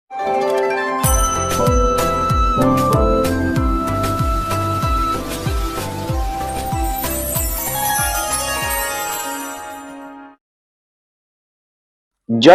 जय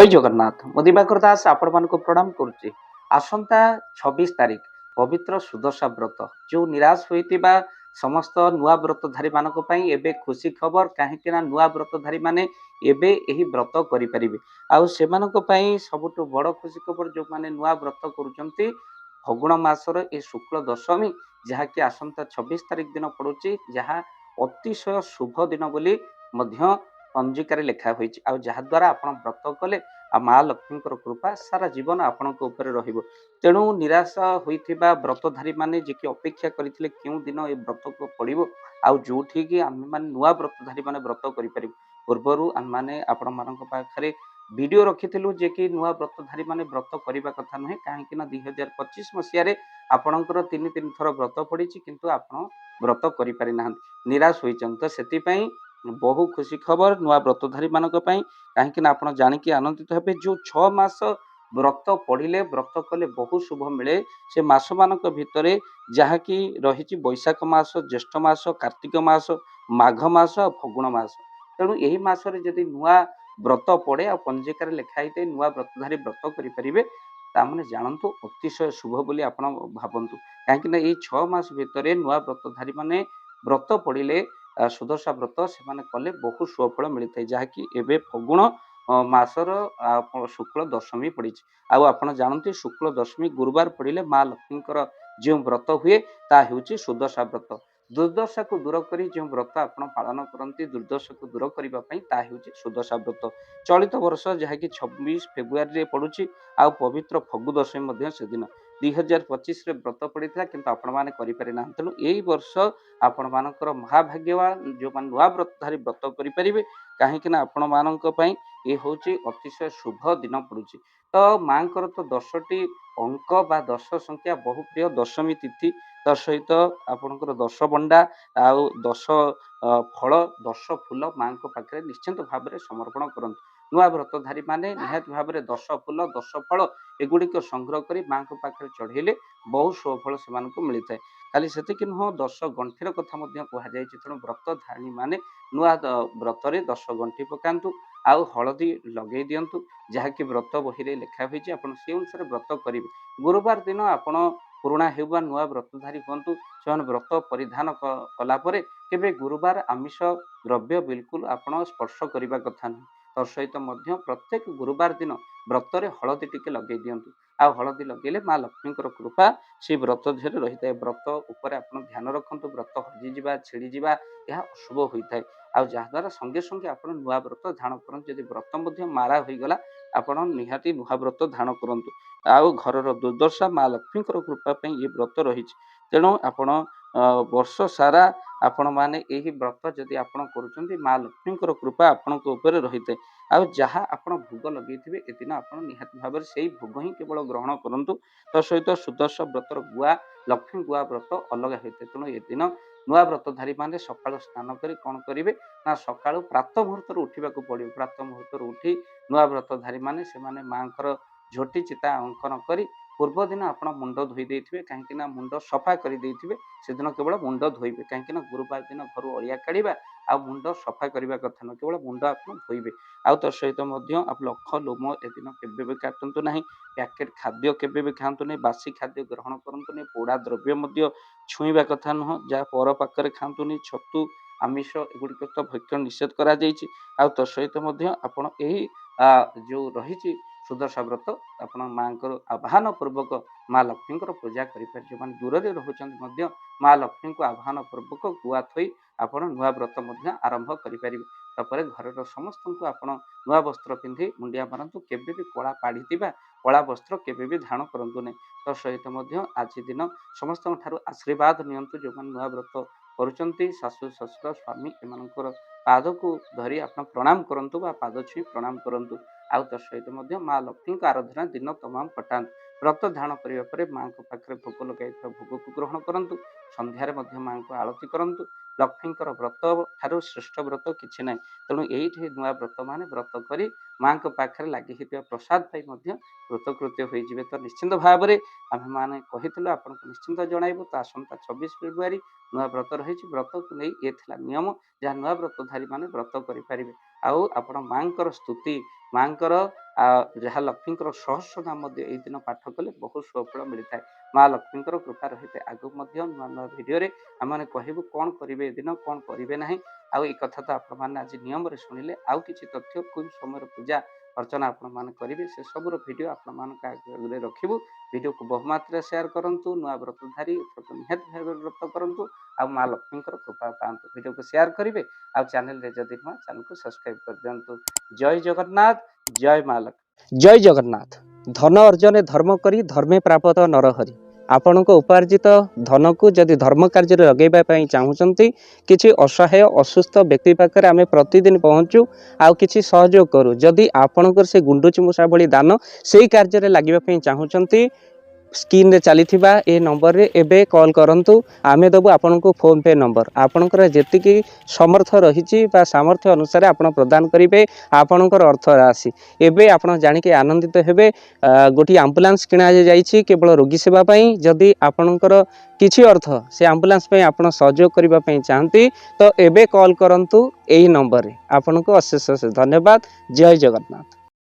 जगन्नाथ मु दिवाकर दास आपण मानक प्रणाम करुच्ची। आसंता 26 तारिख पवित्र सुदशा व्रत जो निराश होइतिबा समस्त नुआ व्रतधारी मानक पई एबे खुशी खबर कहीं नुआ व्रतधारी माने एबे एही व्रत करि परिबे। आउ सेमानक पई सबटु बड़ खुशी खबर जो माने नुआ व्रत करूचंती फगुण मासर ए शुक्ल दशमी जहाँकि आसंता 26 तारिख दिन पड़ुची, जहाँ अतिशय शुभ दिन बोली मध्य पंजिकार लेखा होइछि। आ जहा द्वारा आपण व्रत कले आ माँ लक्ष्मी कृपा सारा जीवन आपण ऊपर रहिबो। तेणु निराश होइथिबा व्रतधारी माने जे कि अपेक्षा करथिले केउ दिन ए व्रत को पड़िबो आ जोठी कि आम माने नुआ व्रतधारी माने व्रत करि परिबो। पूर्वरु आम माने आपण मानक पाखरे वीडियो रखिथिलु जे कि नुआ व्रतधारी माने व्रत करिबा कथा नहे, काहेकि ना 2025 मसिया रे आपणकर 3 थर व्रत पड़िछि किंतु आपण व्रत करि पारि नाहन, निराश होइछन। तो सेति पई बहु खुशी खबर नुआ व्रतधारी मानक पई, काहेकि ना आपण जानिकी आनंदित हेबे जो 6 मास व्रत पढ़िले व्रत कले बहु शुभ मिले। से मास मानक भितरे जहाँकि रही बैशाख मास, ज्येष्ठ मास, कार्तिक मास, माघ मास और फगुण मास। तेणु यही मासरे जदि नुआ व्रत पड़े आ पंजिकार लेखाई नुआ व्रतधारी व्रत करें तामने जानतु अतिशय शुभ बोली आपण भावतु, कहीं 6 मास भितर नुआ व्रतधारी माने व्रत पड़िले सुदशा व्रत से कले बहु सुफल मिलता है, जहाँकि एवं फगुण मासर शुक्ल दशमी पड़ी। आप जानते शुक्ल दशमी गुरुवार पड़े माँ लक्ष्मी जो व्रत हुए ता हूँ सुदशा व्रत। दुर्दशा को दूर कर जो व्रत आप पालन करती दुर्दशा को दूर करने हूँ सुदशा व्रत। चलित वर्ष जहाँकि 26 फेब्रुआरी पड़ुछि आ पवित्र फगु दशमी से दिन 2025 व्रत पड़ा कि आपण मैंने करें। तेणु यही वर्ष आपण मानकर महाभाग्यवान जो मान नुआ व्रतधारी व्रत करें, कहीं आपण मानी ये हूँ अतिशय शुभ दिन पड़ुछि। तो माँ तो 10टी अंक बा 10 संख्या बहु प्रिय दशमी तिथि सहित आपणकर 10 बंडा आउ 10 फल 10 फूल माँ पाखे निश्चिंत भाव में समर्पण करंतु। नुआ व्रतधारी माने निहात भाव में 10 फूल 10 फल एगुड़िक संग्रह कर माँ पाखे चढ़ेले बहुत सुफल से मिलता है। खाली से नुह 10 गंठीर कथा कहुई। तेणु व्रतधारिणी माने नुआ व्रत 10 गंठी पकातु आउ हलदी लगे दिंतु, जहाँकि व्रत बही लिखा हुई से अनुसार व्रत करेंगे। गुरुवार दिन आपण पुराणा हो नुआ व्रतधारी हूँ से व्रत परिधान कलापर केवे गुरुवार आमिष द्रव्य बिल्कुल आपण स्पर्श करने कथा नहीं। तत्सहित प्रत्येक गुरुवार दिन व्रत हलदी टिके लगे दिंतु आ हलदी लगे माँ लक्ष्मी कृपा से व्रत देहरे रही है। व्रत उपर आप ध्यान रखु, व्रत हजिजा छिड़ा यह अशुभ होता है। आ जहाद्वारा संगे संगे आप नुआ व्रत धारण करते जब व्रत मारा होगला आपण निहाती नुआ व्रत धारण करूँ। आउ घर दुर्दशा माँ लक्ष्मी कृपा ये व्रत रही। तेणु आपण वर्ष सारा आपण मैंने यही व्रत जदि आप माँ लक्ष्मी कृपा आपण रही है। आउ जहाँ आप भोग लगे ए दिन आप निहाती भाव में से भोग ही केवल ग्रहण करूँ। तो सहित सुदर्शा व्रतर गुआ लक्ष्मी गुआ व्रत अलग होता है। तेणु ये दिन नुआ व्रतधारी माने सकाळु स्नान करी कौन करेंगे ना सकाळु प्रात मुहूर्त उठा पड़ो। प्रात मुहूर्त उठी नुआ व्रतधारी माने से माने माँ झोटी चिता अंकन करी पूर्व दिन आप मुंड धोई देते, कहीं मुंड सफा कर से दिन केवल मुंड धोइबे, कहीं गुरुवार दिन घर अलिया काढ़ा आ मुंड सफा करने कथा न केवल मुंड आप धोइबे। आउ तो सहित आप लख लोम ए दिन केवे भी काटतु ना, पैकेट खाद्य केवे भी खातु नहीं, बासी खाद्य ग्रहण करतु नहीं, पोड़ा द्रव्य छुईवा कथा नुह, जहाँ पर पाखे खातुनि छतु आमिष एगुड़िक तो भक्ष्य निषेध करा जाइछि। आ तो सहित आपण यही जो रही सुदशा व्रत आपण माँ आह्वान पूर्वक माँ लक्ष्मी पूजा करें। जो मैंने दूर से रोचते माँ लक्ष्मी को आह्वान पूर्वक गुआ थोई आपण नुआ व्रत आरंभ करें। तापर घर समस्त को आप नुआ वस्त्र पिंधि मुंडिया मारतु, केवे भी कला पाढ़ी कला वस्त्र केवे भी धारण करतु नहीं। तो सहित आज दिन समस्त आशीर्वाद नियंतु जो मैंने नुआ व्रत करुँच शाशु शशुर स्वामी एम पाद को धरी आप प्रणाम करूँ, पाद छुई प्रणाम करूँ। ଆଉ ତ ସହିତ ମଧ୍ୟ ମା ଲକ୍ଷ୍ମୀଙ୍କ ଆରାଧନା ଦିନ ତମାମ କଟାନ୍ତୁ। ବ୍ରତ ଧାରଣ କରିବା ପରେ ମାଙ୍କ ପାଖରେ ଭୋଗ ଲଗାଇଥିବା ଭୋଗକୁ ଗ୍ରହଣ କରନ୍ତୁ। ସନ୍ଧ୍ୟାରେ ମଧ୍ୟ ମାଙ୍କୁ ଆଳତି କରନ୍ତୁ। ଲକ୍ଷ୍ମୀଙ୍କର ବ୍ରତ ଠାରୁ ଶ୍ରେଷ୍ଠ ବ୍ରତ କିଛି ନାହିଁ। ତେଣୁ ଏଇଠି ନୂଆ ବ୍ରତ ମାନେ ବ୍ରତ କରି ମାଙ୍କ ପାଖରେ ଲାଗି ହେଇଥିବା ପ୍ରସାଦ ପାଇ ମଧ୍ୟ କୃତକୃତ୍ୟ ହୋଇଯିବେ। ତ ନିଶ୍ଚିନ୍ତ ଭାବରେ ଆମେମାନେ କହିଥିଲୁ ଆପଣଙ୍କୁ ନିଶ୍ଚିନ୍ତ ଜଣାଇବୁ। ତ ଆସନ୍ତା 24 ଫେବୃଆରୀ ନୂଆ ବ୍ରତ ରହିଛି। ବ୍ରତକୁ ନେଇ ଏ ଥିଲା ନିୟମ, ଯାହା ନୂଆ ବ୍ରତଧାରୀ ମାନେ ବ୍ରତ କରିପାରିବେ। ଆଉ ଆପଣ ମାଙ୍କର ସ୍ତୁତି, ମାଙ୍କର ଯାହା ଲକ୍ଷ୍ମୀଙ୍କର ସହସ୍ର ନାମ ମଧ୍ୟ ଏଇ ଦିନ ପାଠ କଲେ ବହୁତ ସୁଫଳ ମିଳିଥାଏ। ମା ଲକ୍ଷ୍ମୀଙ୍କର କୃପା ରହିଥାଏ। ଆଗକୁ ମଧ୍ୟ ନୂଆ ନୂଆ ଭିଡ଼ିଓରେ ଆମମାନେ କହିବୁ କ'ଣ କରିବେ ଏଦିନ, କ'ଣ କରିବେ ନାହିଁ। ଆଉ ଏ କଥା ତ ଆପଣମାନେ ଆଜି ନିୟମରେ ଶୁଣିଲେ। ଆଉ କିଛି ତଥ୍ୟ କେଉଁ ସମୟରେ ପୂଜା ଅର୍ଚ୍ଚନା ଆପଣମାନେ କରିବେ ସେସବୁର ଭିଡ଼ିଓ ଆପଣମାନଙ୍କ ଆଗରେ ରଖିବୁ। ଭିଡ଼ିଓକୁ ବହୁମାତ୍ରାରେ ସେୟାର କରନ୍ତୁ। ନୂଆ ବ୍ରତଧାରୀ ନିହାତି ଭାବରେ ବ୍ରତ କରନ୍ତୁ ଆଉ ମା ଲକ୍ଷ୍ମୀଙ୍କର କୃପା ପାଆନ୍ତୁ। ଭିଡ଼ିଓକୁ ସେୟାର କରିବେ ଆଉ ଚ୍ୟାନେଲରେ ଯଦି ନୂଆ ଚ୍ୟାନେଲକୁ ସବସ୍କ୍ରାଇବ୍ କରିଦିଅନ୍ତୁ। ଜୟ ଜଗନ୍ନାଥ, ଜୟ ମା ଲକ୍ଷ୍ମୀ। ଜୟ ଜଗନ୍ନାଥ। ଧନ ଅର୍ଜନେ ଧର୍ମ କରି ଧର୍ମେ ପ୍ରାପତ ନରହରି। ଆପଣଙ୍କ ଉପାର୍ଜିତ ଧନକୁ ଯଦି ଧର୍ମ କାର୍ଯ୍ୟରେ ଲଗାଇବା ପାଇଁ ଚାହୁଁଛନ୍ତି, କିଛି ଅସହାୟ ଅସୁସ୍ଥ ବ୍ୟକ୍ତି ପାଖରେ ଆମେ ପ୍ରତିଦିନ ପହଞ୍ଚୁ ଆଉ କିଛି ସହଯୋଗ କରୁ। ଯଦି ଆପଣଙ୍କର ସେ ଗୁଣ୍ଡୁଚି ମୂଷା ଭଳି ଦାନ ସେଇ କାର୍ଯ୍ୟରେ ଲାଗିବା ପାଇଁ ଚାହୁଁଛନ୍ତି, ସ୍କ୍ରିନରେ ଚାଲିଥିବା ଏ ନମ୍ବରରେ ଏବେ କଲ୍ କରନ୍ତୁ। ଆମେ ଦେବୁ ଆପଣଙ୍କୁ ଫୋନ୍ ପେ ନମ୍ବର। ଆପଣଙ୍କର ଯେତିକି ସମର୍ଥ ରହିଛି ବା ସାମର୍ଥ୍ୟ ଅନୁସାରେ ଆପଣ ପ୍ରଦାନ କରିବେ ଆପଣଙ୍କର ଅର୍ଥ ରାଶି। ଏବେ ଆପଣ ଜାଣିକି ଆନନ୍ଦିତ ହେବେ, ଗୋଟିଏ ଆମ୍ବୁଲାନ୍ସ କିଣାଯାଇଛି କେବଳ ରୋଗୀ ସେବା ପାଇଁ। ଯଦି ଆପଣଙ୍କର କିଛି ଅର୍ଥ ସେ ଆମ୍ବୁଲାନ୍ସ ପାଇଁ ଆପଣ ସହଯୋଗ କରିବା ପାଇଁ ଚାହାନ୍ତି ତ ଏବେ କଲ୍ କରନ୍ତୁ ଏହି ନମ୍ବରରେ। ଆପଣଙ୍କୁ ଅଶେଷ ଅଶେଷ ଧନ୍ୟବାଦ। ଜୟ ଜଗନ୍ନାଥ।